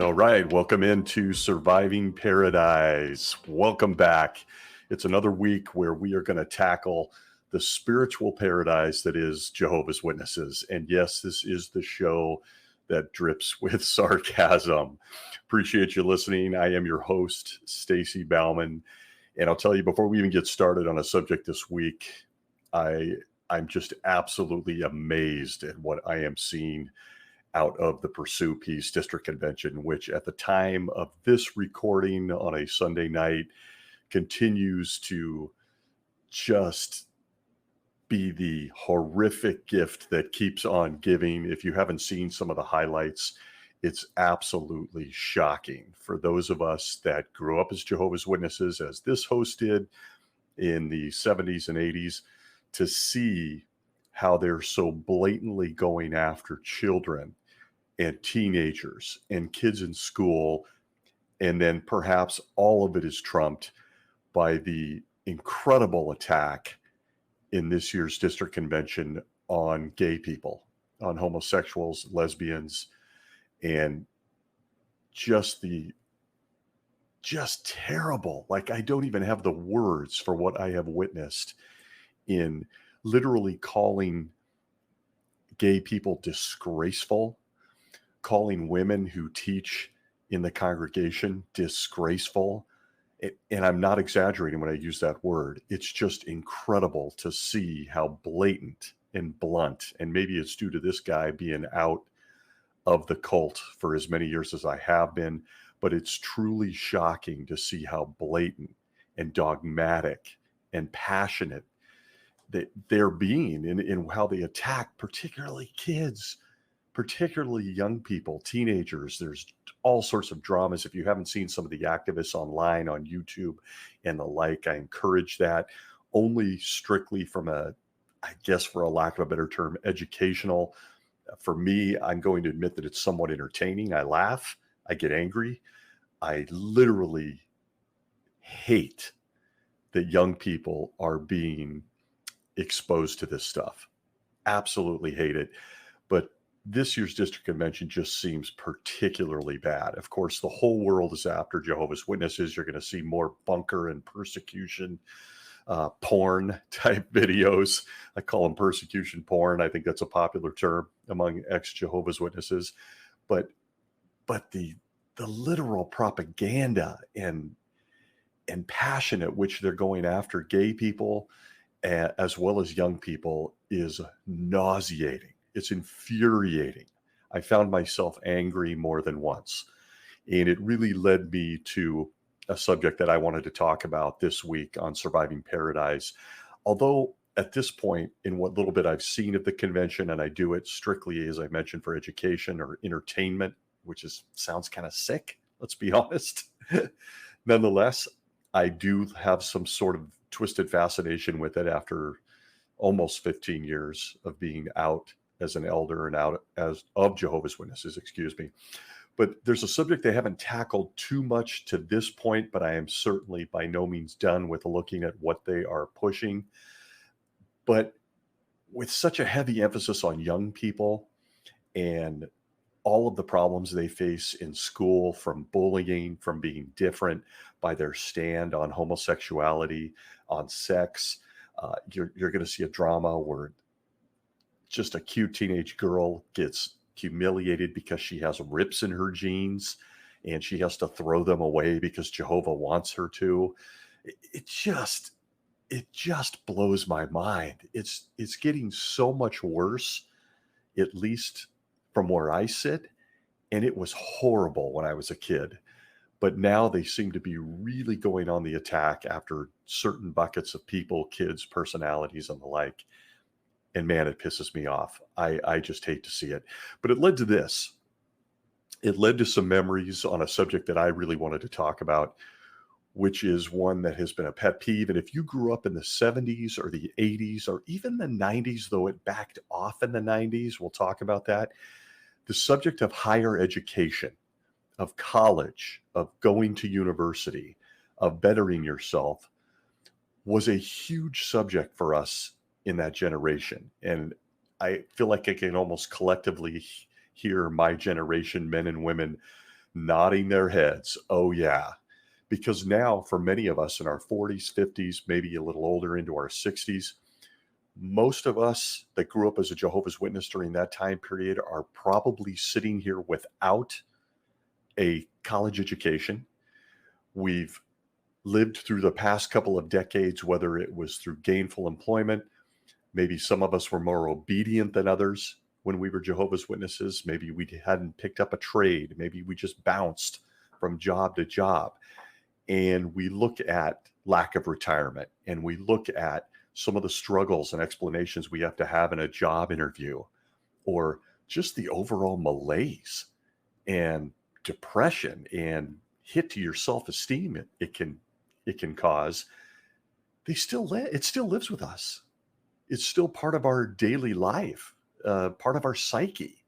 All right, welcome into Surviving Paradise. Welcome back. It's another week where we are going to tackle the spiritual paradise that is Jehovah's Witnesses. And yes, this is the show that drips with sarcasm. Appreciate you listening. I am your host, Stacy Bauman. And I'll tell you, before we even get started on a subject this week, I'm just absolutely amazed at what I am seeing out of the Pursue Peace District Convention, which at the time of this recording on a Sunday night continues to just be the horrific gift that keeps on giving. If you haven't seen some of the highlights, it's absolutely shocking for those of us that grew up as Jehovah's Witnesses, as this host did in the 70s and 80s, to see how they're so blatantly going after children and teenagers and kids in school. And then perhaps all of it is trumped by the incredible attack in this year's district convention on gay people, on homosexuals, lesbians, and just terrible. Like, I don't even have the words for what I have witnessed in literally calling gay people disgraceful, calling women who teach in the congregation disgraceful. And I'm not exaggerating when I use that word. It's just incredible to see how blatant and blunt, and maybe it's due to this guy being out of the cult for as many years as I have been, but it's truly shocking to see how blatant and dogmatic and passionate that they're being in how they attack, particularly kids, particularly young people, teenagers. There's all sorts of dramas. If you haven't seen some of the activists online on YouTube and the like, I encourage that, only strictly from a, I guess for a lack of a better term, educational. For me, I'm going to admit that it's somewhat entertaining. I laugh, I get angry. I literally hate that young people are being exposed to this stuff. Absolutely hate it. But this year's district convention just seems particularly bad. Of course, the whole world is after Jehovah's Witnesses. You're going to see more bunker and persecution, porn type videos. I call them persecution porn. I think that's a popular term among ex-Jehovah's Witnesses. But the literal propaganda and passion at which they're going after gay people as well as young people is nauseating. It's infuriating. I found myself angry more than once. And it really led me to a subject that I wanted to talk about this week on Surviving Paradise. Although at this point, in what little bit I've seen of the convention, and I do it strictly, as I mentioned, for education or entertainment, which sounds kind of sick, let's be honest. Nonetheless, I do have some sort of twisted fascination with it after almost 15 years of being out as an elder and out as of Jehovah's Witnesses, excuse me. But there's a subject they haven't tackled too much to this point, but I am certainly by no means done with looking at what they are pushing. But with such a heavy emphasis on young people and all of the problems they face in school, from bullying, from being different, by their stand on homosexuality, on sex, you're going to see a drama where just a cute teenage girl gets humiliated because she has rips in her jeans and she has to throw them away because Jehovah wants her to. It just blows my mind. It's getting so much worse, at least from where I sit. And it was horrible when I was a kid. But now they seem to be really going on the attack after certain buckets of people, kids, personalities, and the like. And man, it pisses me off. I just hate to see it. But it led to this. It led to some memories on a subject that I really wanted to talk about, which is one that has been a pet peeve. And if you grew up in the 70s or the 80s or even the 90s, though it backed off in the 90s, we'll talk about that. The subject of higher education, of college, of going to university, of bettering yourself was a huge subject for us in that generation. And I feel like I can almost collectively hear my generation, men and women, nodding their heads. Oh, yeah. Because now, for many of us in our 40s, 50s, maybe a little older into our 60s, most of us that grew up as a Jehovah's Witness during that time period are probably sitting here without a college education. We've lived through the past couple of decades, whether it was through gainful employment. Maybe some of us were more obedient than others when we were Jehovah's Witnesses. Maybe we hadn't picked up a trade. Maybe we just bounced from job to job. And we look at lack of retirement, and we look at some of the struggles and explanations we have to have in a job interview, or just the overall malaise and depression and hit to your self-esteem it can cause. It still lives with us. It's still part of our daily life, part of our psyche,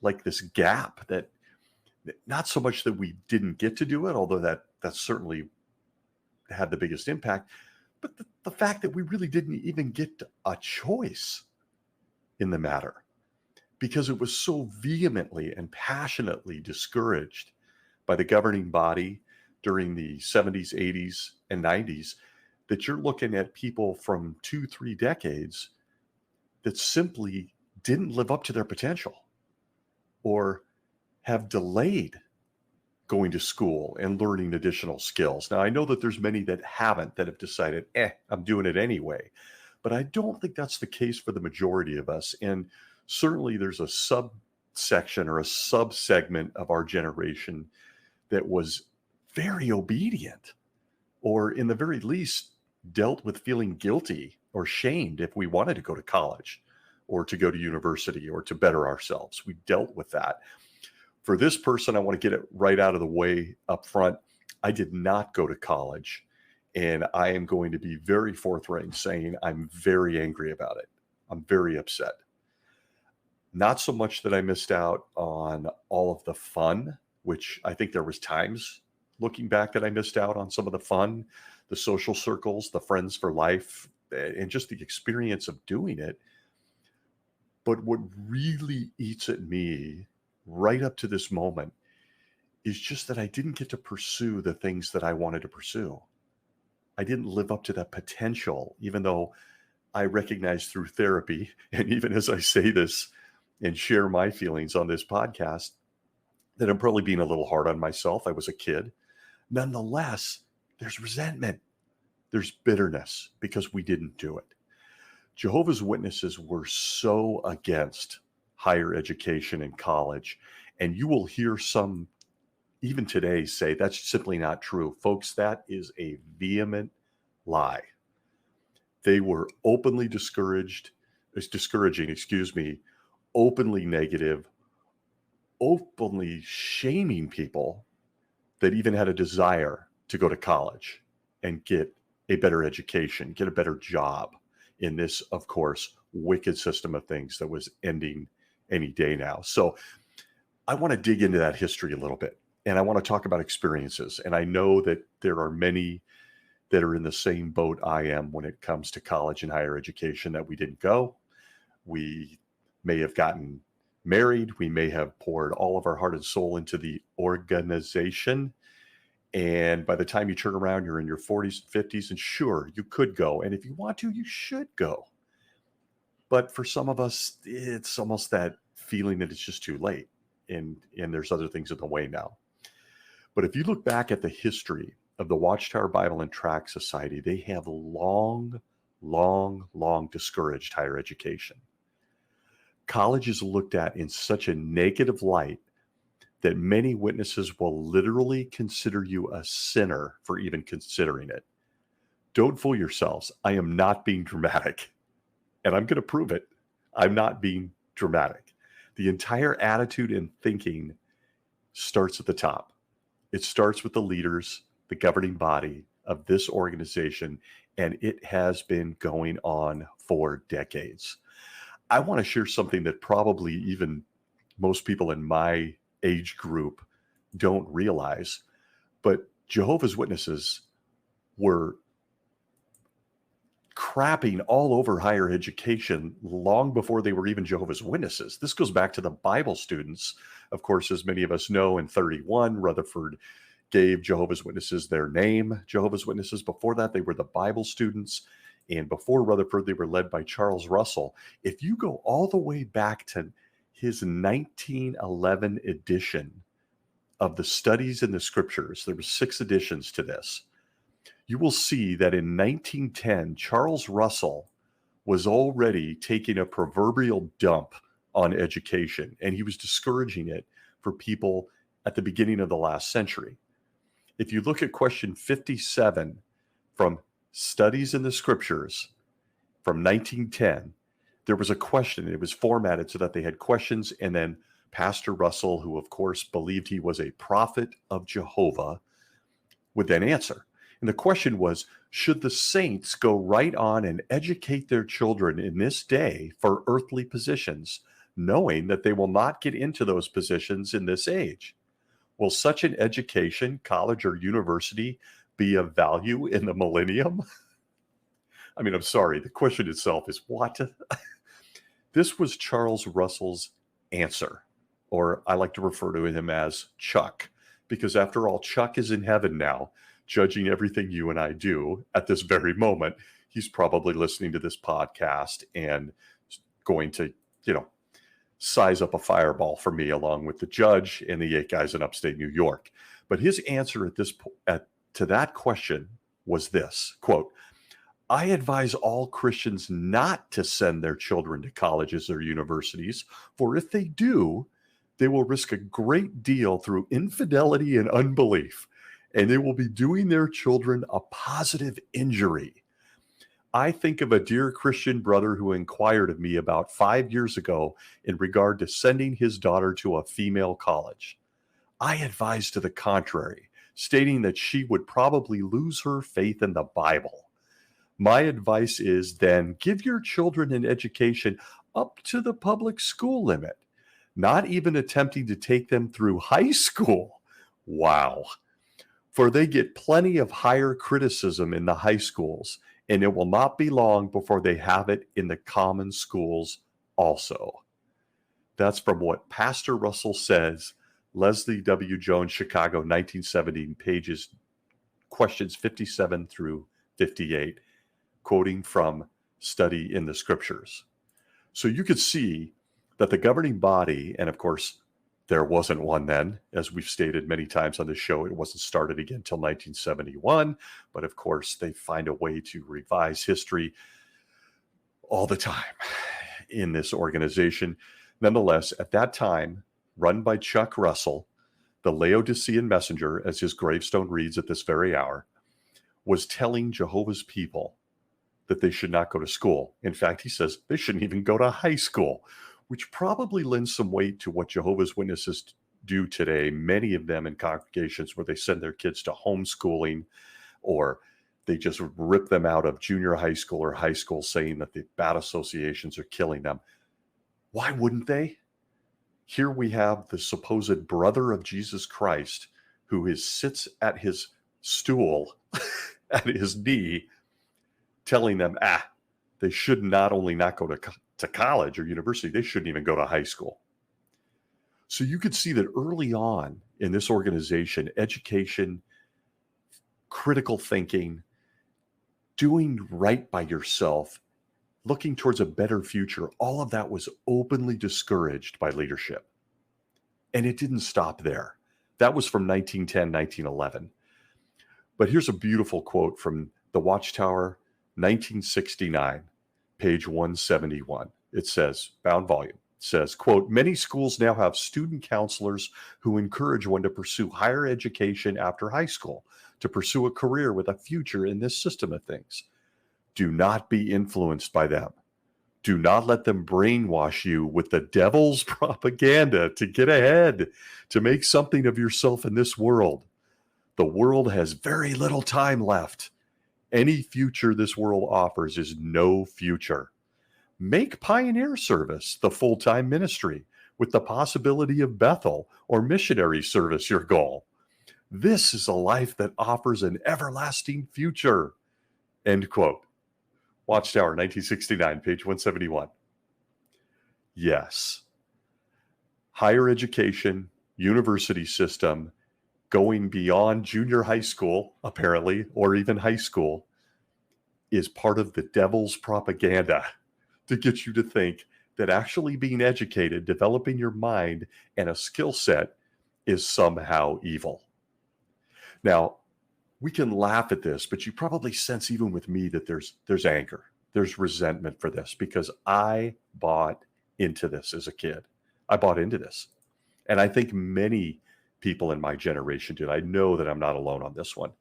like this gap that not so much that we didn't get to do it, although that certainly had the biggest impact, but the fact that we really didn't even get a choice in the matter, because it was so vehemently and passionately discouraged by the governing body during the 70s, 80s, and 90s, that you're looking at people from 2-3 decades that simply didn't live up to their potential or have delayed going to school and learning additional skills. Now, I know that there's many that haven't, that have decided, I'm doing it anyway. But I don't think that's the case for the majority of us. And certainly there's a subsection or a subsegment of our generation that was very obedient, or in the very least dealt with feeling guilty or shamed if we wanted to go to college or to go to university or to better ourselves. We dealt with that. For this person, I want to get it right out of the way up front. I did not go to college, and I am going to be very forthright in saying I'm very angry about it. I'm very upset. Not so much that I missed out on all of the fun, which I think there was times looking back that I missed out on some of the fun, the social circles, the friends for life, and just the experience of doing it. But what really eats at me right up to this moment is just that I didn't get to pursue the things that I wanted to pursue. I didn't live up to that potential, even though I recognize through therapy, and even as I say this and share my feelings on this podcast, that I'm probably being a little hard on myself. I was a kid. Nonetheless, there's resentment. There's bitterness because we didn't do it. Jehovah's Witnesses were so against higher education and college. And you will hear some, even today, say that's simply not true. Folks, that is a vehement lie. They were openly discouraging, openly negative, openly shaming people that even had a desire to go to college and get a better education, get a better job in this, of course, wicked system of things that was ending any day now. So I want to dig into that history a little bit, and I want to talk about experiences. And I know that there are many that are in the same boat I am when it comes to college and higher education, that we didn't go. We may have gotten married. We may have poured all of our heart and soul into the organization. And by the time you turn around, you're in your 40s and 50s, and sure, you could go. And if you want to, you should go. But for some of us, it's almost that feeling that it's just too late, and there's other things in the way now. But if you look back at the history of the Watchtower Bible and Tract Society, they have long discouraged higher education. College is looked at in such a negative light that many witnesses will literally consider you a sinner for even considering it. Don't fool yourselves. I am not being dramatic. And I'm going to prove it. I'm not being dramatic. The entire attitude and thinking starts at the top. It starts with the leaders, the governing body of this organization, and it has been going on for decades. I want to share something that probably even most people in my age group don't realize, but Jehovah's Witnesses were crapping all over higher education long before they were even Jehovah's Witnesses. This goes back to the Bible students. Of course, as many of us know, in 31, Rutherford gave Jehovah's Witnesses their name, Jehovah's Witnesses. Before that, they were the Bible students. And before Rutherford, they were led by Charles Russell. If you go all the way back to his 1911 edition of the Studies in the Scriptures, there were 6 editions to this, you will see that in 1910, Charles Russell was already taking a proverbial dump on education, and he was discouraging it for people at the beginning of the last century. If you look at question 57 from Studies in the Scriptures from 1910, there was a question. It was formatted so that they had questions, and then Pastor Russell, who of course believed he was a prophet of Jehovah, would then answer. And the question was, should the saints go right on and educate their children in this day for earthly positions, knowing that they will not get into those positions in this age? Will such an education, college or university, be of value in the millennium? I mean, I'm sorry, the question itself is what? This was Charles Russell's answer, or I like to refer to him as Chuck, because after all, Chuck is in heaven now, judging everything you and I do at this very moment. He's probably listening to this podcast and going to, size up a fireball for me along with the judge and the 8 guys in upstate New York. But his answer to that question was this, quote, I advise all Christians not to send their children to colleges or universities, for if they do, they will risk a great deal through infidelity and unbelief, and they will be doing their children a positive injury. I think of a dear Christian brother who inquired of me about 5 years ago in regard to sending his daughter to a female college. I advised to the contrary, stating that she would probably lose her faith in the Bible. My advice is then give your children an education up to the public school limit, not even attempting to take them through high school. Wow. For they get plenty of higher criticism in the high schools, and it will not be long before they have it in the common schools also. That's from what Pastor Russell says, Leslie W. Jones, Chicago, 1970, questions 57 through 58, quoting from Study in the Scriptures. So you could see that the governing body, and of course, there wasn't one then, as we've stated many times on the show, it wasn't started again until 1971. But of course, they find a way to revise history all the time in this organization. Nonetheless, at that time, run by Chuck Russell, the Laodicean messenger, as his gravestone reads at this very hour, was telling Jehovah's people that they should not go to school. In fact, he says they shouldn't even go to high school, which probably lends some weight to what Jehovah's Witnesses do today, many of them in congregations where they send their kids to homeschooling, or they just rip them out of junior high school or high school, saying that the bad associations are killing them. Why wouldn't they? Here we have the supposed brother of Jesus Christ who sits at his stool, at his knee, telling them, they should not only not go to college or university, they shouldn't even go to high school. So you could see that early on in this organization, education, critical thinking, doing right by yourself, looking towards a better future, all of that was openly discouraged by leadership. And it didn't stop there. That was from 1910, 1911. But here's a beautiful quote from the Watchtower, 1969, page 171. It says, bound volume, says, quote, many schools now have student counselors who encourage one to pursue higher education after high school, to pursue a career with a future in this system of things. Do not be influenced by them. Do not let them brainwash you with the devil's propaganda to get ahead, to make something of yourself in this world. The world has very little time left. Any future this world offers is no future. Make pioneer service the full-time ministry, with the possibility of Bethel or missionary service your goal. This is a life that offers an everlasting future. End quote. Watchtower, 1969, page 171. Yes. Higher education, university system, going beyond junior high school, apparently, or even high school, is part of the devil's propaganda to get you to think that actually being educated, developing your mind and a skill set is somehow evil. Now, we can laugh at this, but you probably sense even with me that there's anger, there's resentment for this, because I bought into this as a kid. I bought into this. And I think many people in my generation did. I know that I'm not alone on this one.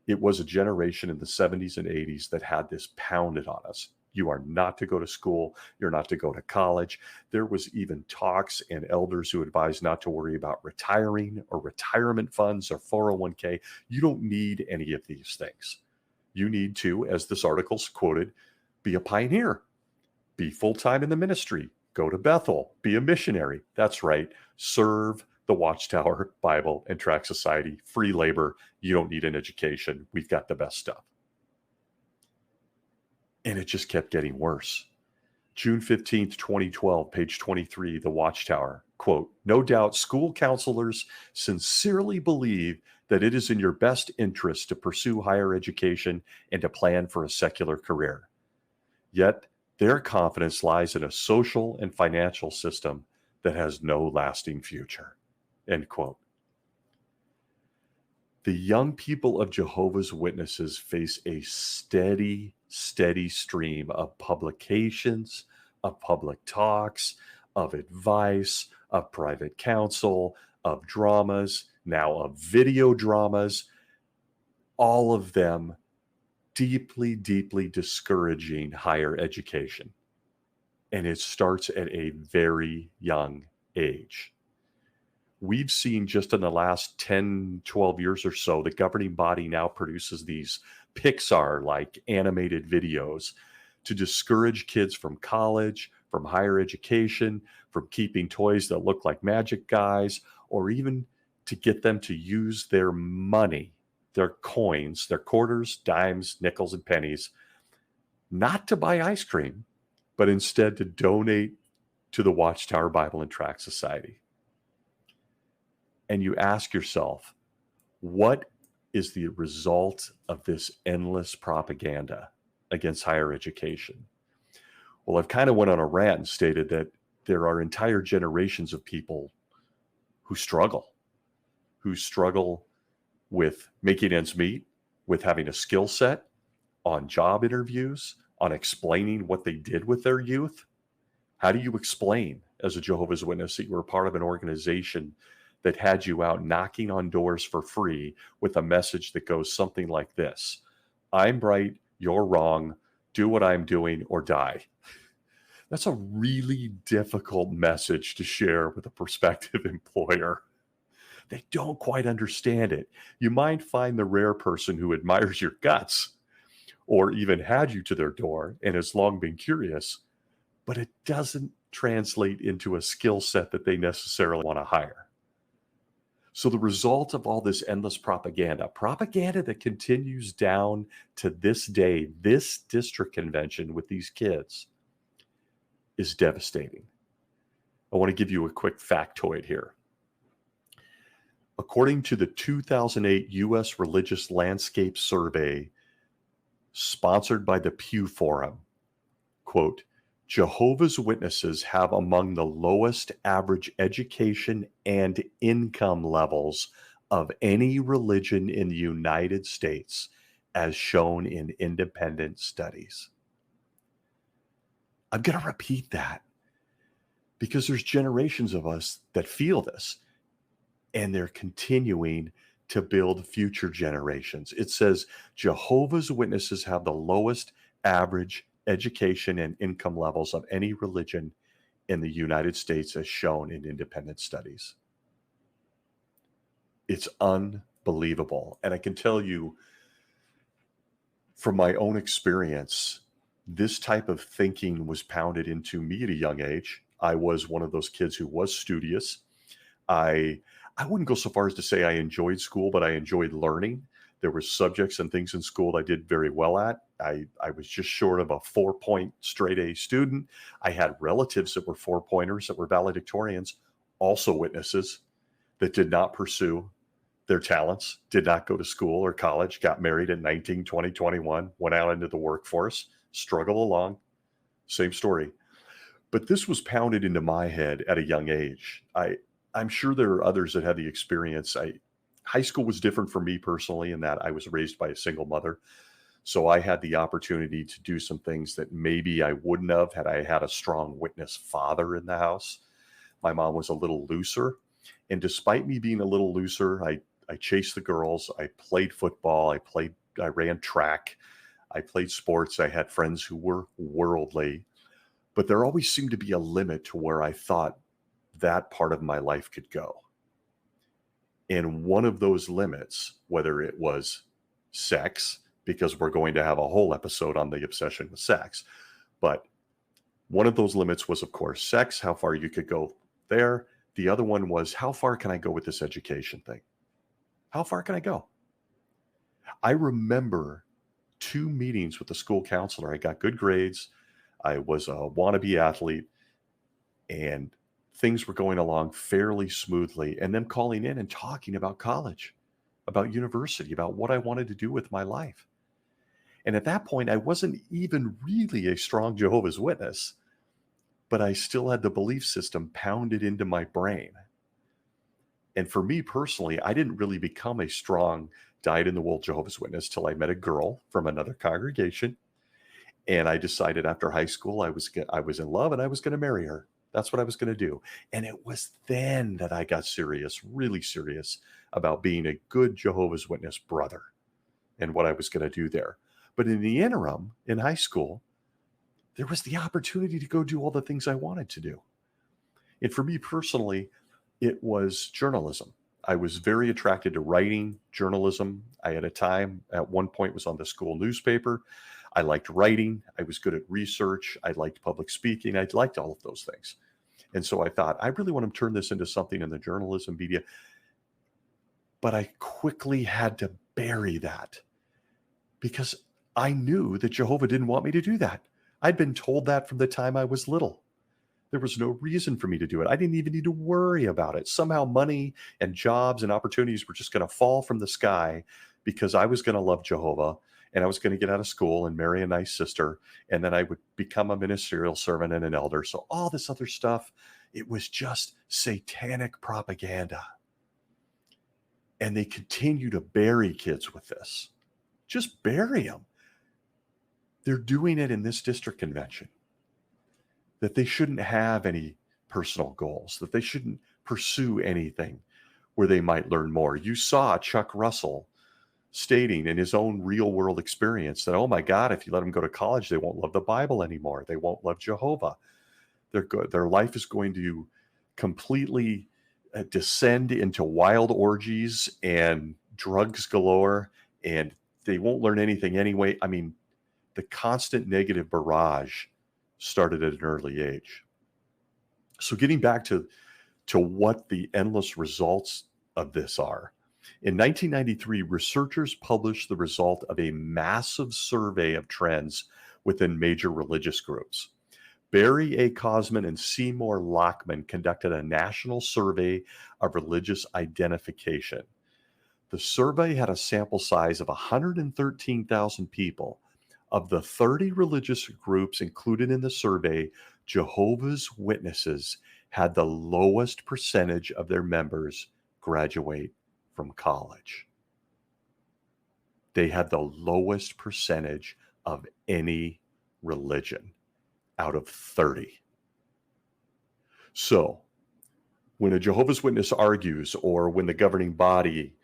It was a generation in the 70s and 80s that had this pounded on us. You are not to go to school. You're not to go to college. There was even talks and elders who advised not to worry about retiring or retirement funds or 401k. You don't need any of these things. You need to, as this article's quoted, be a pioneer, be full-time in the ministry, go to Bethel, be a missionary. That's right. Serve the Watchtower Bible and Tract Society, free labor. You don't need an education. We've got the best stuff. And it just kept getting worse. June 15th, 2012, page 23, The Watchtower, quote, "No doubt school counselors sincerely believe that it is in your best interest to pursue higher education and to plan for a secular career. Yet their confidence lies in a social and financial system that has no lasting future." End quote. The young people of Jehovah's Witnesses face a steady stream of publications, of public talks, of advice, of private counsel, of dramas, now of video dramas, all of them deeply discouraging higher education. And it starts at a very young age. We've seen just in the last 10, 12 years or so, the governing body now produces these Pixar-like animated videos to discourage kids from college, from higher education, from keeping toys that look like magic guys, or even to get them to use their money, their coins, their quarters, dimes, nickels, and pennies, not to buy ice cream, but instead to donate to the Watchtower Bible and Tract Society. And you ask yourself, what is the result of this endless propaganda against higher education? Well, I've kind of went on a rant and stated that there are entire generations of people who struggle with making ends meet, with having a skill set, on job interviews, on explaining what they did with their youth. How do you explain as a Jehovah's Witness that you were part of an organization that had you out knocking on doors for free with a message that goes something like this: I'm right, you're wrong, do what I'm doing or die? That's a really difficult message to share with a prospective employer. They don't quite understand it. You might find the rare person who admires your guts or even had you to their door and has long been curious, but it doesn't translate into a skill set that they necessarily want to hire. So the result of all this endless propaganda that continues down to this day, this district convention with these kids, is devastating. I want to give you a quick factoid here. According to the 2008 U.S. Religious Landscape Survey, sponsored by the Pew Forum, quote, Jehovah's Witnesses have among the lowest average education and income levels of any religion in the United States, as shown in independent studies. I'm going to repeat that because there's generations of us that feel this, and they're continuing to build future generations. It says Jehovah's Witnesses have the lowest average education and income levels of any religion in the United States, as shown in independent studies. It's unbelievable. And I can tell you from my own experience, this type of thinking was pounded into me at a young age. I was one of those kids who was studious. I wouldn't go so far as to say I enjoyed school, but I enjoyed learning. There were subjects and things in school I did very well at. I was just short of a 4-point straight A student. I had relatives that were 4-pointers, that were valedictorians, also witnesses, that did not pursue their talents, did not go to school or college, got married at 19, 20, 21, went out into the workforce, struggle along. Same story. But this was pounded into my head at a young age. I'm sure there are others that had the experience. High school was different for me personally in that I was raised by a single mother. So I had the opportunity to do some things that maybe I wouldn't have had I had a strong witness father in the house. My mom was a little looser. And despite me being a little looser, I chased the girls. I played football. I ran track. I played sports. I had friends who were worldly, but there always seemed to be a limit to where I thought that part of my life could go. And one of those limits, whether it was sex, because we're going to have a whole episode on the obsession with sex, but one of those limits was, of course, sex, how far you could go there. The other one was, how far can I go with this education thing? How far can I go? I remember 2 meetings with the school counselor. I got good grades. I was a wannabe athlete, and things were going along fairly smoothly. And them calling in and talking about college, about university, about what I wanted to do with my life. And at that point, I wasn't even really a strong Jehovah's Witness, but I still had the belief system pounded into my brain. And for me personally, I didn't really become a strong dyed-in-the-wool Jehovah's Witness till I met a girl from another congregation. And I decided after high school, I was in love and I was going to marry her. That's what I was going to do. And it was then that I got serious, really serious about being a good Jehovah's Witness brother and what I was going to do there. But in the interim, in high school, there was the opportunity to go do all the things I wanted to do. And for me personally, it was journalism. I was very attracted to writing, journalism. I had a time at one point was on the school newspaper. I liked writing. I was good at research. I liked public speaking. I liked all of those things. And so I thought, I really want to turn this into something in the journalism media. But I quickly had to bury that because I knew that Jehovah didn't want me to do that. I'd been told that from the time I was little. There was no reason for me to do it. I didn't even need to worry about it. Somehow money and jobs and opportunities were just going to fall from the sky because I was going to love Jehovah and I was going to get out of school and marry a nice sister. And then I would become a ministerial servant and an elder. So all this other stuff, it was just satanic propaganda. And they continue to bury kids with this. Just bury them. They're doing it in this district convention. That they shouldn't have any personal goals, that they shouldn't pursue anything where they might learn more. You saw Chuck Russell stating in his own real world experience that, oh my God, if you let them go to college, they won't love the Bible anymore. They won't love Jehovah. Their life is going to completely descend into wild orgies and drugs galore, and they won't learn anything anyway. I mean, the constant negative barrage started at an early age. So getting back to what the endless results of this are. In 1993, researchers published the result of a massive survey of trends within major religious groups. Barry A. Cosman and Seymour Lockman conducted a national survey of religious identification. The survey had a sample size of 113,000 people. Of the 30 religious groups included in the survey, Jehovah's Witnesses had the lowest percentage of their members graduate from college. They had the lowest percentage of any religion out of 30. So when a Jehovah's Witness argues or when the governing body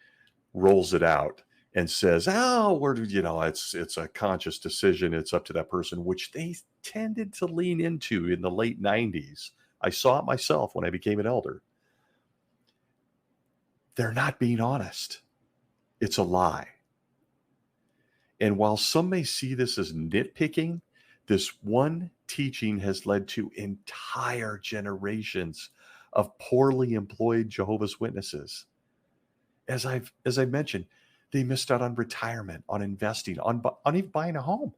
rolls it out, and says, oh, it's a conscious decision. It's up to that person, which they tended to lean into in the late 90s. I saw it myself when I became an elder. They're not being honest. It's a lie. And while some may see this as nitpicking, this one teaching has led to entire generations of poorly employed Jehovah's Witnesses. As I mentioned, They missed out on retirement, on investing, on even buying a home.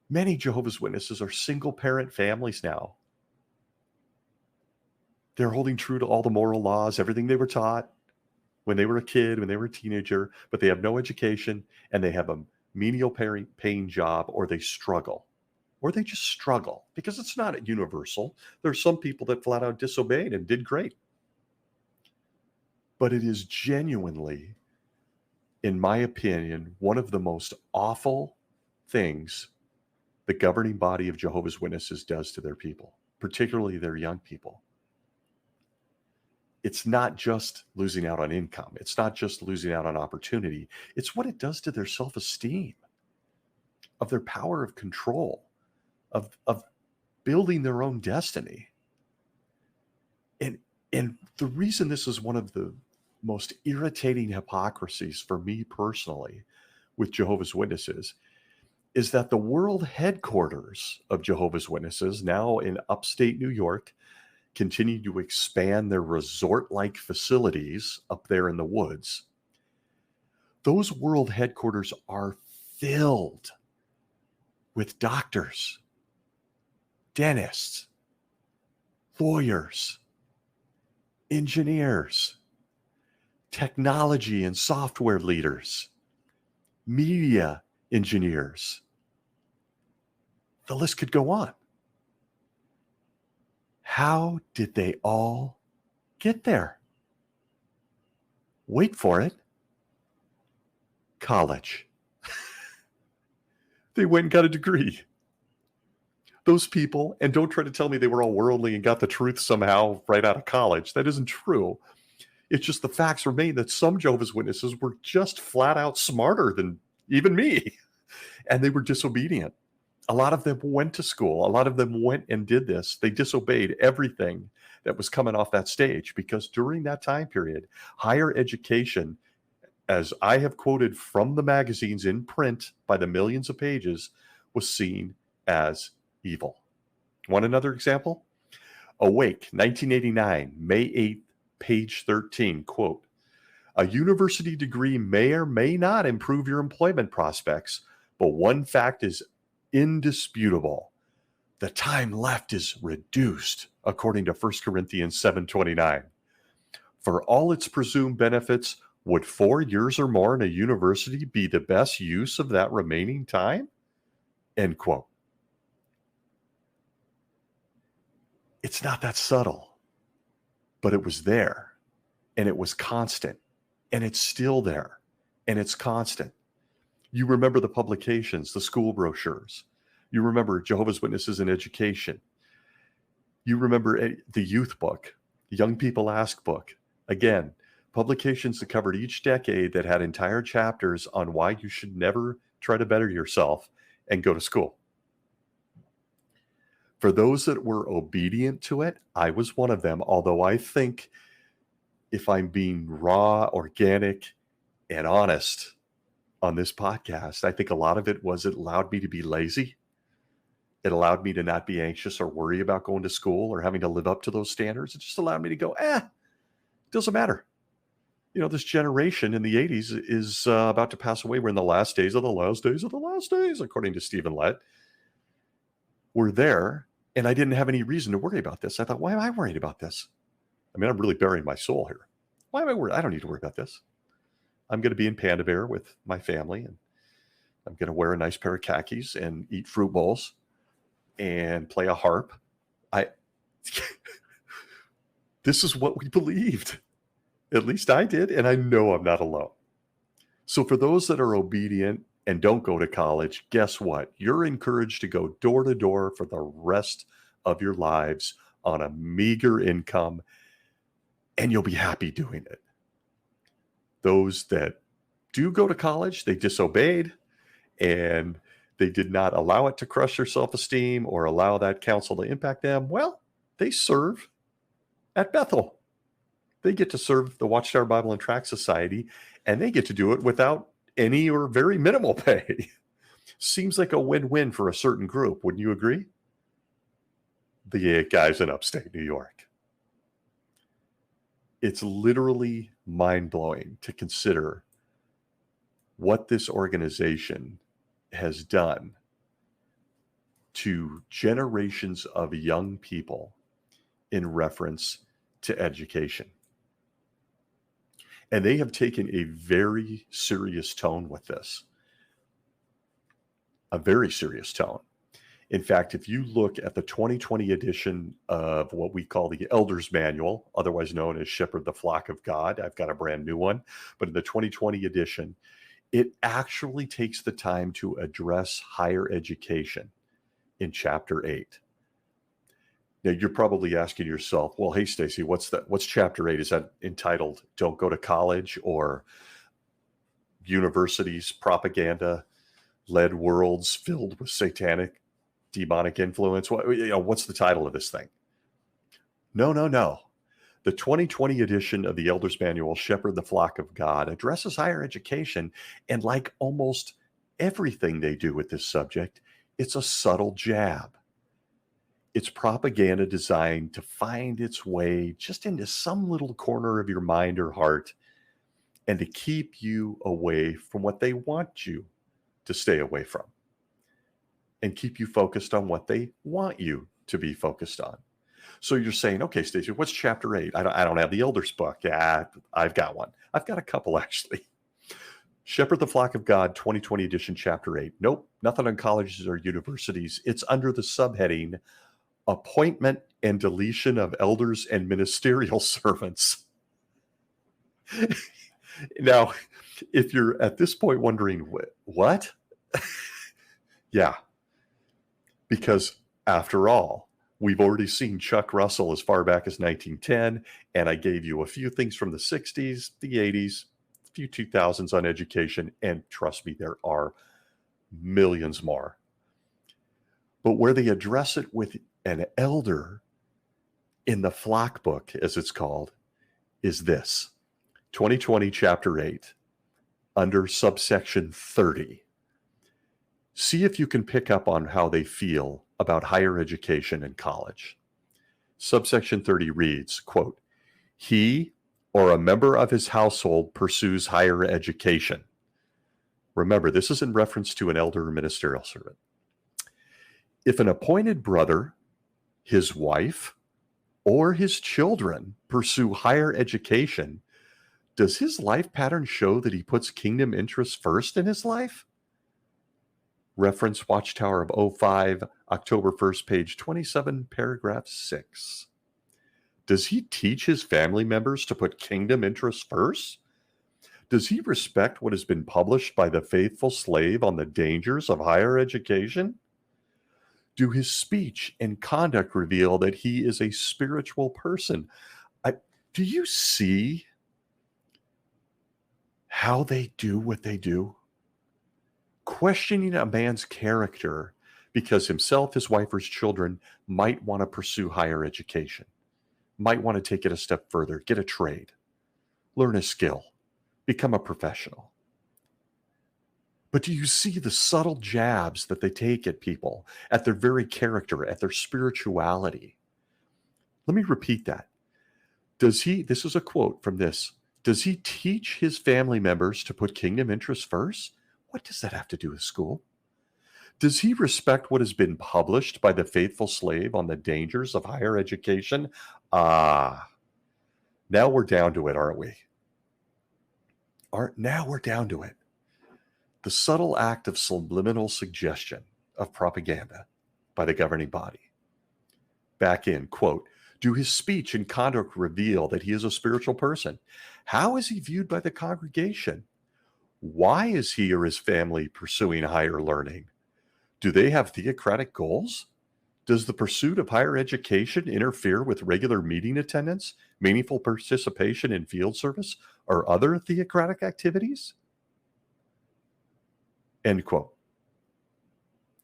Many Jehovah's Witnesses are single-parent families now. They're holding true to all the moral laws, everything they were taught when they were a kid, when they were a teenager, but they have no education and they have a menial paying job, or they struggle, or they just struggle because it's not universal. There's some people that flat out disobeyed and did great. But it is genuinely, in my opinion, one of the most awful things the governing body of Jehovah's Witnesses does to their people, particularly their young people. It's not just losing out on income. It's not just losing out on opportunity. It's what it does to their self-esteem, of their power of control, of building their own destiny. And the reason this is one of the most irritating hypocrisies for me personally with Jehovah's Witnesses is that the world headquarters of Jehovah's Witnesses, now in upstate New York, continue to expand their resort-like facilities up there in the woods. Those world headquarters are filled with doctors, dentists, lawyers, engineers, technology and software leaders, media engineers. The list could go on. How did they all get there? Wait for it. College. They went and got a degree. Those people, and don't try to tell me they were all worldly and got the truth somehow right out of college. That isn't true. It's just the facts remain that some Jehovah's Witnesses were just flat out smarter than even me, and they were disobedient. A lot of them went to school. A lot of them went and did this. They disobeyed everything that was coming off that stage, because during that time period, higher education, as I have quoted from the magazines in print by the millions of pages, was seen as evil. Want another example? Awake, 1989, May 8th, page 13, quote, "A university degree may or may not improve your employment prospects, but one fact is indisputable. The time left is reduced, according to 1 Corinthians 7:29. For all its presumed benefits, would 4 years or more in a university be the best use of that remaining time?" End quote. It's not that subtle, but it was there, and it was constant, and it's still there, and it's constant. You remember the publications, the school brochures. You remember Jehovah's Witnesses in Education. You remember the youth book, Young People Ask book. Again, publications that covered each decade that had entire chapters on why you should never try to better yourself and go to school. For those that were obedient to it, I was one of them, although I think, if I'm being raw, organic, and honest on this podcast, I think a lot of it was it allowed me to be lazy. It allowed me to not be anxious or worry about going to school or having to live up to those standards. It just allowed me to go, it doesn't matter. You know, this generation in the 80s is about to pass away. We're in the last days of the last days of the last days, according to Stephen Lett. We're there, and I didn't have any reason to worry about this. I thought, why am I worried about this? I mean, I'm really burying my soul here. Why am I worried? I don't need to worry about this. I'm going to be in Panda Bear with my family, and I'm going to wear a nice pair of khakis and eat fruit bowls and play a harp. This is what we believed. At least I did, and I know I'm not alone. So for those that are obedient and don't go to college, guess what? You're encouraged to go door to door for the rest of your lives on a meager income, and you'll be happy doing it. Those that do go to college, they disobeyed, and they did not allow it to crush their self-esteem or allow that counsel to impact them. Well, they serve at Bethel. They get to serve the Watchtower Bible and Tract Society, and they get to do it without any or very minimal pay. Seems like a win-win for a certain group. Wouldn't you agree? The guys in upstate New York. It's literally mind-blowing to consider what this organization has done to generations of young people in reference to education. And they have taken a very serious tone with this, a very serious tone. In fact, if you look at the 2020 edition of what we call the Elder's Manual, otherwise known as Shepherd the Flock of God, I've got a brand new one, but in the 2020 edition, it actually takes the time to address higher education in chapter 8. Now, you're probably asking yourself, well, hey, Stacy, what's chapter 8? Is that entitled Don't Go to College, or Universities Propaganda Led Worlds Filled with Satanic Demonic Influence? What's the title of this thing? No. The 2020 edition of the Elder's Manual, Shepherd the Flock of God, addresses higher education. And like almost everything they do with this subject, it's a subtle jab. It's propaganda designed to find its way just into some little corner of your mind or heart and to keep you away from what they want you to stay away from, and keep you focused on what they want you to be focused on. So you're saying, okay, Stacey, what's chapter 8? I don't have the Elder's book. Yeah, I've got one. I've got a couple, actually. Shepherd the Flock of God, 2020 edition, chapter 8. Nope, nothing on colleges or universities. It's under the subheading, Appointment and Deletion of Elders and Ministerial Servants. Now, if you're at this point wondering, what? Yeah, because after all, we've already seen Chuck Russell as far back as 1910, and I gave you a few things from the 60s, the 80s, a few 2000s on education, and trust me, there are millions more. But where they address it with an elder in the flock book, as it's called, is this, 2020, chapter 8, under subsection 30. See if you can pick up on how they feel about higher education and college. Subsection 30 reads, quote, he or a member of his household pursues higher education. Remember, this is in reference to an elder or ministerial servant. If an appointed brother, his wife, or his children pursue higher education, does his life pattern show that he puts kingdom interests first in his life? Reference Watchtower of 05, October 1st, page 27, paragraph 6. Does he teach his family members to put kingdom interests first? Does he respect what has been published by the faithful slave on the dangers of higher education? Do his speech and conduct reveal that he is a spiritual person? Do you see how they do what they do? Questioning a man's character because himself, his wife, or his children might want to pursue higher education, might want to take it a step further, get a trade, learn a skill, become a professional. But do you see the subtle jabs that they take at people, at their very character, at their spirituality? Let me repeat that. This is a quote from this, does he teach his family members to put kingdom interests first? What does that have to do with school? Does he respect what has been published by the faithful slave on the dangers of higher education? Now we're down to it, aren't we? Now we're down to it. The subtle act of subliminal suggestion of propaganda by the governing body. Back in, quote, do his speech and conduct reveal that he is a spiritual person? How is he viewed by the congregation? Why is he or his family pursuing higher learning? Do they have theocratic goals? Does the pursuit of higher education interfere with regular meeting attendance, meaningful participation in field service, or other theocratic activities? End quote.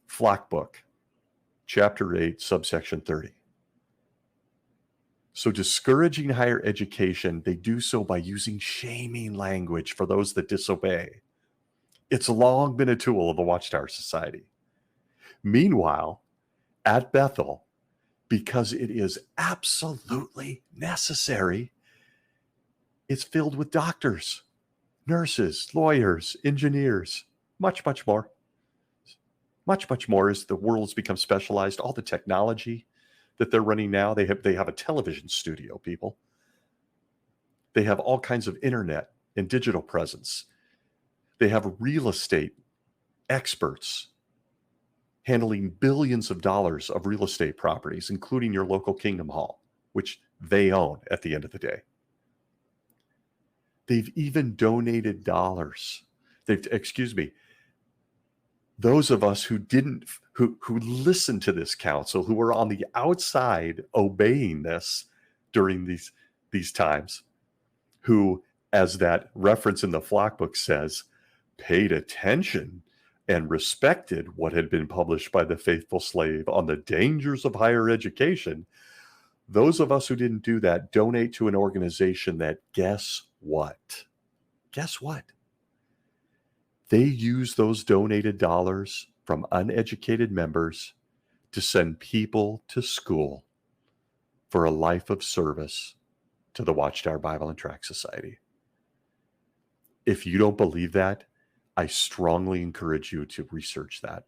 Flock Book, chapter 8, subsection 30. So discouraging higher education, they do so by using shaming language for those that disobey. It's long been a tool of the Watchtower Society. Meanwhile, at Bethel, because it is absolutely necessary, it's filled with doctors, nurses, lawyers, engineers, much, much more. Much, much more as the world has become specialized. All the technology that they're running now, they have a television studio, people. They have all kinds of internet and digital presence. They have real estate experts handling billions of dollars of real estate properties, including your local Kingdom Hall, which they own at the end of the day. They've even donated dollars. Those of us who listened to this counsel, who were on the outside obeying this during these times, who, as that reference in the flock book says, paid attention and respected what had been published by the faithful slave on the dangers of higher education. Those of us who didn't do that donate to an organization that, guess what? Guess what? They use those donated dollars from uneducated members to send people to school for a life of service to the Watchtower Bible and Tract Society. If you don't believe that, I strongly encourage you to research that.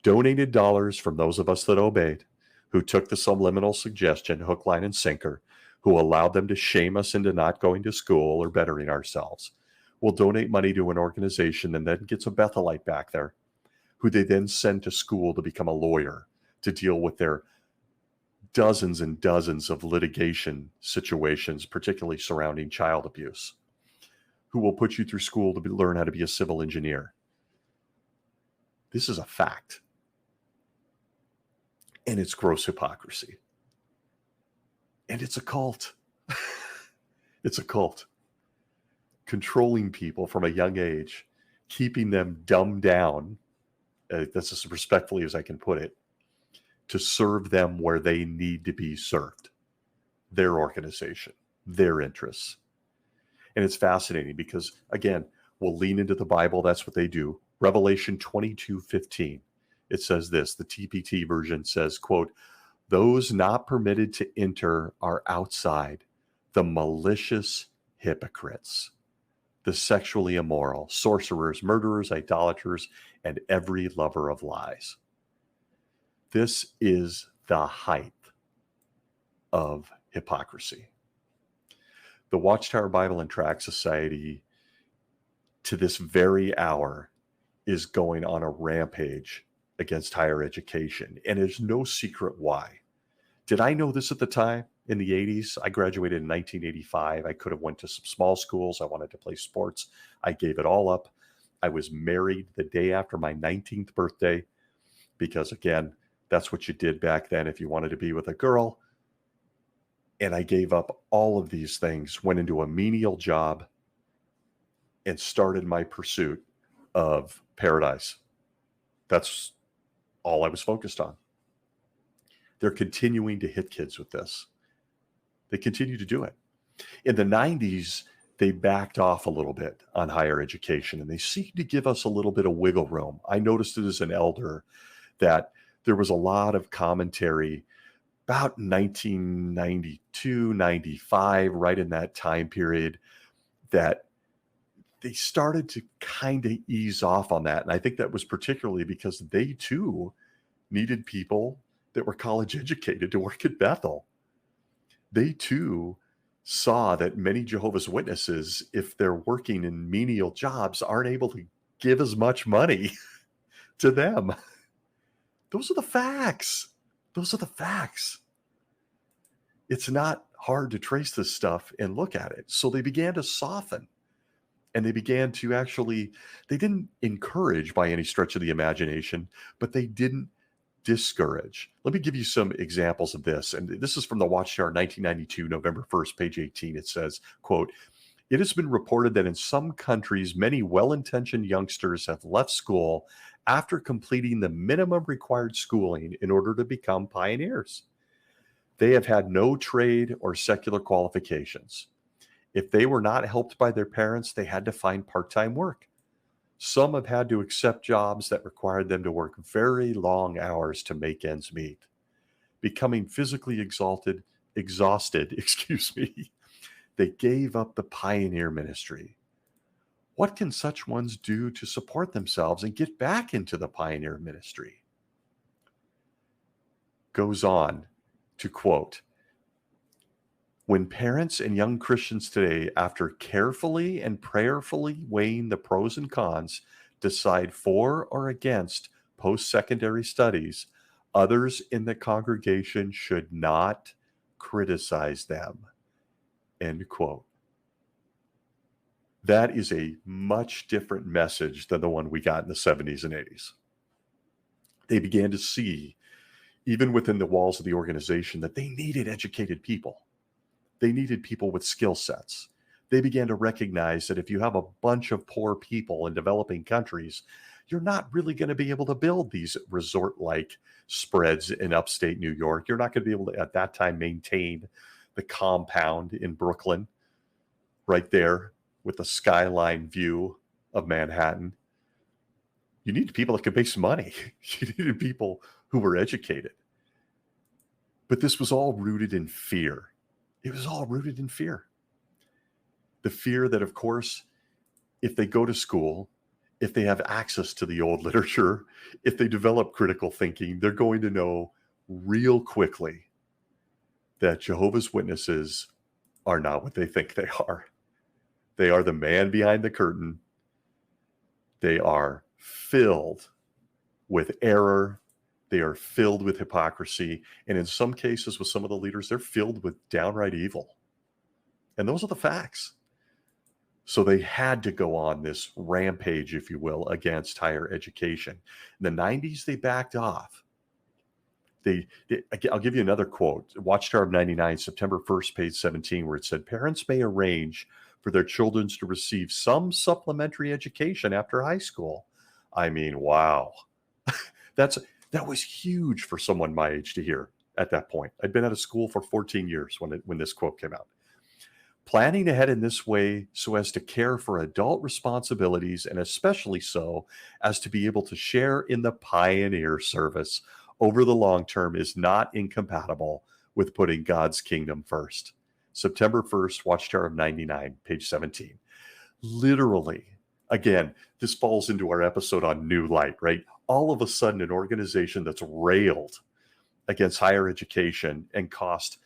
Donated dollars from those of us that obeyed, who took the subliminal suggestion, hook, line, and sinker, who allowed them to shame us into not going to school or bettering ourselves, will donate money to an organization and then gets a Bethelite back there, who they then send to school to become a lawyer, to deal with their dozens and dozens of litigation situations, particularly surrounding child abuse, who will put you through school to learn how to be a civil engineer. This is a fact. And it's gross hypocrisy. And it's a cult. It's a cult. Controlling people from a young age, keeping them dumbed down, that's as respectfully as I can put it, to serve them where they need to be served, their organization, their interests. And it's fascinating because, again, we'll lean into the Bible. That's what they do. Revelation 22:15. It says this, the TPT version says, quote, "Those not permitted to enter are outside, the malicious hypocrites, the sexually immoral, sorcerers, murderers, idolaters, and every lover of lies." This is the height of hypocrisy. The Watchtower Bible and Tract Society, to this very hour, is going on a rampage against higher education. And there's no secret why. Did I know this at the time? In the 80s, I graduated in 1985. I could have went to some small schools. I wanted to play sports. I gave it all up. I was married the day after my 19th birthday because, again, that's what you did back then if you wanted to be with a girl. And I gave up all of these things, went into a menial job, and started my pursuit of paradise. That's all I was focused on. They're continuing to hit kids with this. They continue to do it. In the 90s, they backed off a little bit on higher education, and they seemed to give us a little bit of wiggle room. I noticed it as an elder that there was a lot of commentary about 1992, 95, right in that time period, that they started to kind of ease off on that. And I think that was particularly because they too needed people that were college educated to work at Bethel. They too saw that many Jehovah's Witnesses, if they're working in menial jobs, aren't able to give as much money to them. Those are the facts. Those are the facts. It's not hard to trace this stuff and look at it. So they began to soften. And they began to they didn't encourage by any stretch of the imagination, but they didn't discourage. Let me give you some examples of this. And this is from the Watchtower 1992, November 1st, page 18. It says, quote, "It has been reported that in some countries, many well-intentioned youngsters have left school after completing the minimum required schooling in order to become pioneers. They have had no trade or secular qualifications. If they were not helped by their parents, they had to find part-time work. Some have had to accept jobs that required them to work very long hours to make ends meet. Becoming physically exhausted, they gave up the pioneer ministry. What can such ones do to support themselves and get back into the pioneer ministry? Goes on to quote, when parents and young Christians today, after carefully and prayerfully weighing the pros and cons, decide for or against post-secondary studies, others in the congregation should not criticize them. End quote. That is a much different message than the one we got in the 70s and 80s. They began to see, even within the walls of the organization, that they needed educated people. They needed people with skill sets. They began to recognize that if you have a bunch of poor people in developing countries, you're not really going to be able to build these resort-like spreads in upstate New York. You're not going to be able to, at that time, maintain the compound in Brooklyn, right there with the skyline view of Manhattan. You needed people that could make some money. You needed people who were educated. But this was all rooted in fear. It was all rooted in fear. The fear that, of course, if they go to school, if they have access to the old literature, if they develop critical thinking, they're going to know real quickly that Jehovah's Witnesses are not what they think they are. They are the man behind the curtain. They are filled with error. They are filled with hypocrisy. And in some cases, with some of the leaders, they're filled with downright evil. And those are the facts. So they had to go on this rampage, if you will, against higher education. In the 90s, they backed off. I'll give you another quote. Watchtower of 99, September 1st, page 17, where it said, parents may arrange for their children to receive some supplementary education after high school. I mean, wow. That was huge for someone my age to hear at that point. I'd been out of school for 14 years when this quote came out. Planning ahead in this way so as to care for adult responsibilities, and especially so as to be able to share in the pioneer service over the long term, is not incompatible with putting God's kingdom first. September 1st, Watchtower of 99, page 17. Literally, again, this falls into our episode on New Light, right? All of a sudden, an organization that's railed against higher education and cost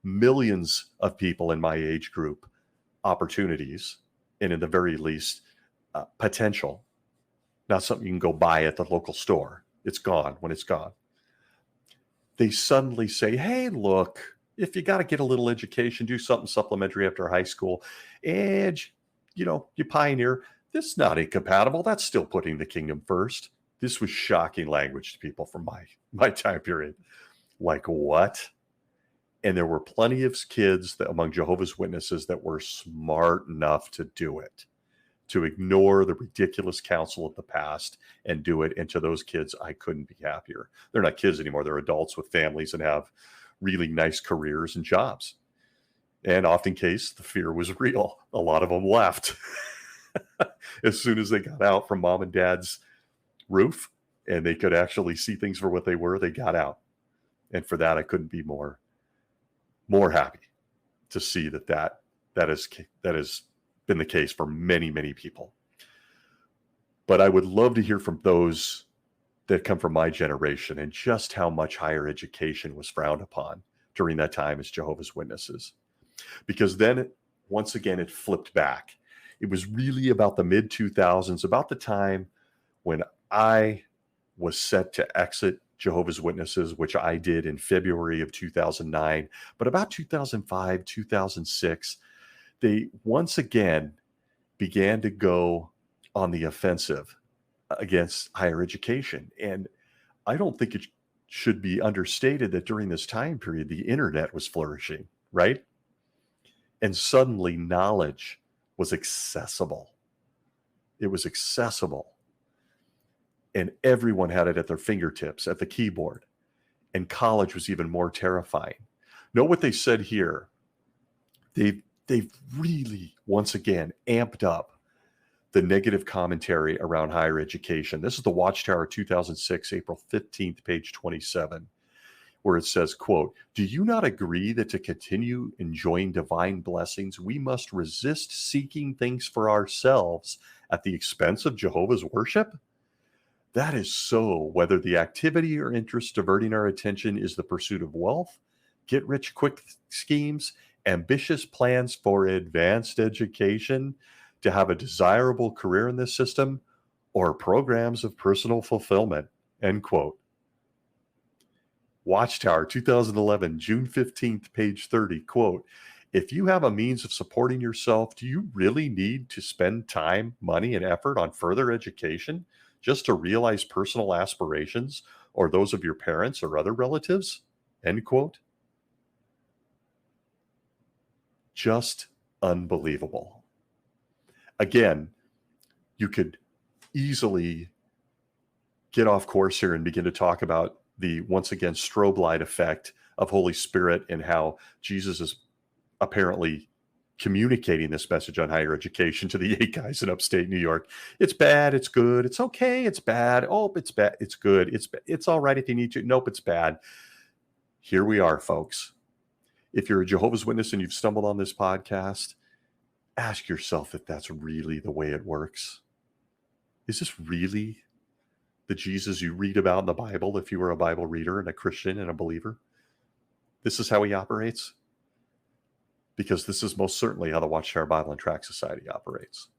millions of people in my age group opportunities, and in the very least, potential. Not something you can go buy at the local store. It's gone when it's gone. They suddenly say, hey, look, if you got to get a little education, do something supplementary after high school, and, you pioneer, this is not incompatible. That's still putting the kingdom first. This was shocking language to people from my time period. Like, what? And there were plenty of kids among Jehovah's Witnesses that were smart enough to do it, to ignore the ridiculous counsel of the past and do it. And to those kids, I couldn't be happier. They're not kids anymore. They're adults with families and have really nice careers and jobs. And often case, the fear was real. A lot of them left as soon as they got out from mom and dad's roof and they could actually see things for what they were. They got out. And for that, I couldn't be more happy to see that has been the case for many, many people. But I would love to hear from those that come from my generation and just how much higher education was frowned upon during that time as Jehovah's Witnesses. Because then, once again, it flipped back. It was really about the mid-2000s, about the time when I was set to exit Jehovah's Witnesses, which I did in February of 2009. But about 2005, 2006, they once again began to go on the offensive against higher education. And I don't think it should be understated that during this time period, the internet was flourishing, right? And suddenly knowledge was accessible. It was accessible. And everyone had it at their fingertips, at the keyboard. And college was even more terrifying. Note what they said here. They've really, once again, amped up the negative commentary around higher education. This is the Watchtower 2006, April 15th, page 27. where it says, quote, "Do you not agree that to continue enjoying divine blessings, we must resist seeking things for ourselves at the expense of Jehovah's worship? That is so, whether the activity or interest diverting our attention is the pursuit of wealth, get-rich-quick schemes, ambitious plans for advanced education, to have a desirable career in this system, or programs of personal fulfillment," end quote. Watchtower, 2011, June 15th, page 30, quote, "If you have a means of supporting yourself, do you really need to spend time, money, and effort on further education just to realize personal aspirations or those of your parents or other relatives?" End quote. Just unbelievable. Again, you could easily get off course here and begin to talk about the, once again, strobe light effect of Holy Spirit and how Jesus is apparently communicating this message on higher education to the 8 guys in upstate New York. It's bad, it's good, it's okay, it's bad, oh, it's bad, it's good, it's all right if you need to, nope, it's bad. Here we are, folks. If you're a Jehovah's Witness and you've stumbled on this podcast, ask yourself if that's really the way it works. Is this really the Jesus you read about in the Bible if you were a Bible reader and a Christian and a believer? This is how he operates? Because this is most certainly how the Watchtower Bible and Tract Society operates.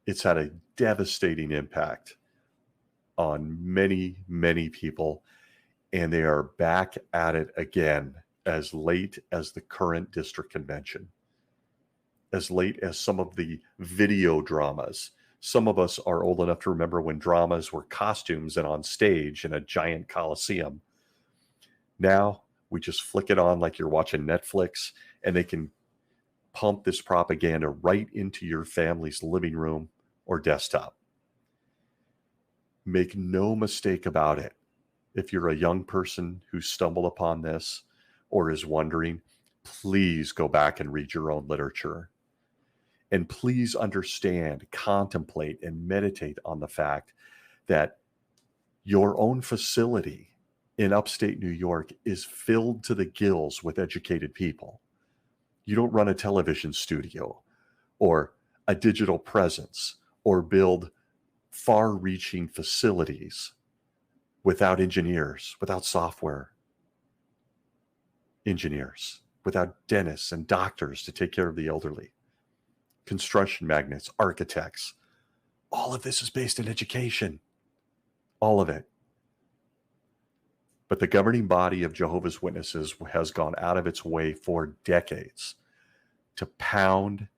It's had a devastating impact on many, many people, and they are back at it again as late as the current district convention, as late as some of the video dramas. Some of us are old enough to remember when dramas were costumes and on stage in a giant coliseum. Now we just flick it on like you're watching Netflix, and they can pump this propaganda right into your family's living room or desktop. Make no mistake about it. If you're a young person who stumbled upon this or is wondering, please go back and read your own literature. And please understand, contemplate, and meditate on the fact that your own facility in upstate New York is filled to the gills with educated people. You don't run a television studio or a digital presence or build far-reaching facilities without engineers, without software engineers, without dentists and doctors to take care of the elderly, construction magnates, architects. All of this is based in education. All of it. But the governing body of Jehovah's Witnesses has gone out of its way for decades to pound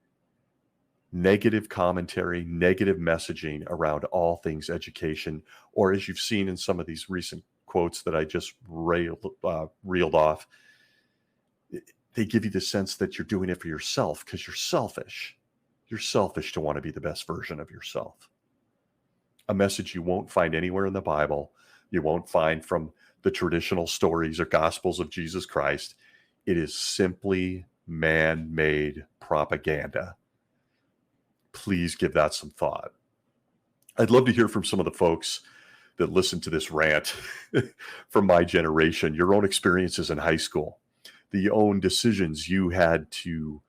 negative commentary, negative messaging around all things education, or as you've seen in some of these recent quotes that I just reeled off, they give you the sense that you're doing it for yourself because you're selfish. You're selfish to want to be the best version of yourself. A message you won't find anywhere in the Bible. You won't find from the traditional stories or gospels of Jesus Christ. It is simply man-made propaganda. Please give that some thought. I'd love to hear from some of the folks that listen to this rant from my generation, your own experiences in high school, the own decisions you had to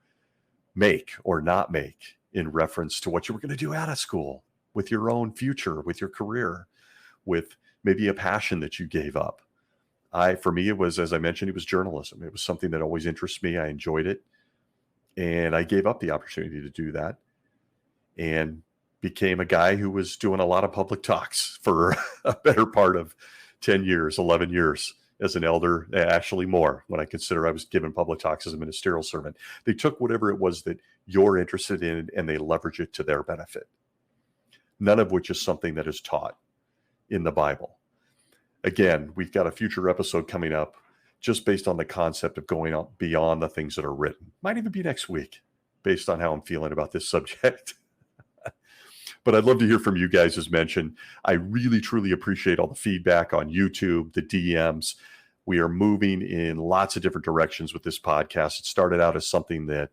make or not make in reference to what you were going to do out of school, with your own future, with your career, with maybe a passion that you gave up. For me, it was, as I mentioned, it was journalism. It was something that always interested me. I enjoyed it. And I gave up the opportunity to do that and became a guy who was doing a lot of public talks for a better part of 10 years, 11 years as an elder, actually more, when I consider I was given public talks as a ministerial servant. They took whatever it was that you're interested in and they leverage it to their benefit. None of which is something that is taught in the Bible. Again, we've got a future episode coming up just based on the concept of going on beyond the things that are written. Might even be next week, based on how I'm feeling about this subject. But I'd love to hear from you guys, as mentioned. I really, truly appreciate all the feedback on YouTube, the DMs. We are moving in lots of different directions with this podcast. It started out as something that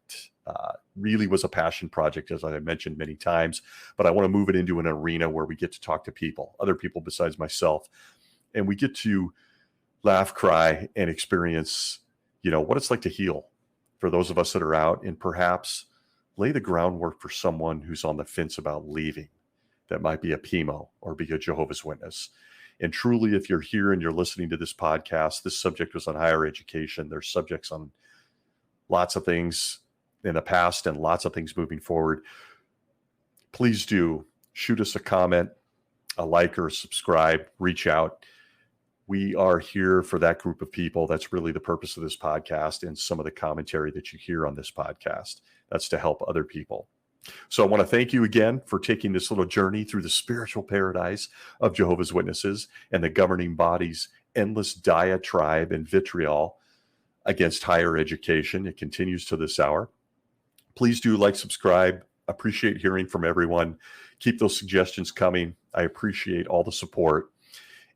really was a passion project, as I mentioned many times, but I want to move it into an arena where we get to talk to people, other people besides myself, and we get to laugh, cry, and experience, what it's like to heal for those of us that are out, and perhaps lay the groundwork for someone who's on the fence about leaving, that might be a PMO or be a Jehovah's Witness. And truly, if you're here and you're listening to this podcast, this subject was on higher education. There's subjects on lots of things in the past and lots of things moving forward. Please do shoot us a comment, a like, or a subscribe, reach out. We are here for that group of people. That's really the purpose of this podcast and some of the commentary that you hear on this podcast. That's to help other people. So I want to thank you again for taking this little journey through the spiritual paradise of Jehovah's Witnesses and the governing body's endless diatribe and vitriol against higher education. It continues to this hour. Please do like, subscribe. Appreciate hearing from everyone. Keep those suggestions coming. I appreciate all the support.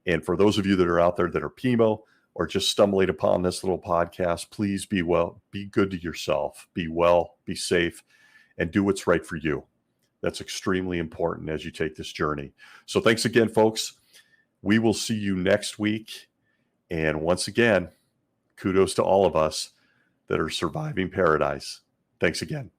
And for those of you that are out there that are PMO or just stumbling upon this little podcast, please be well, be good to yourself, be well, be safe, and do what's right for you. That's extremely important as you take this journey. So thanks again, folks. We will see you next week. And once again, kudos to all of us that are surviving paradise. Thanks again.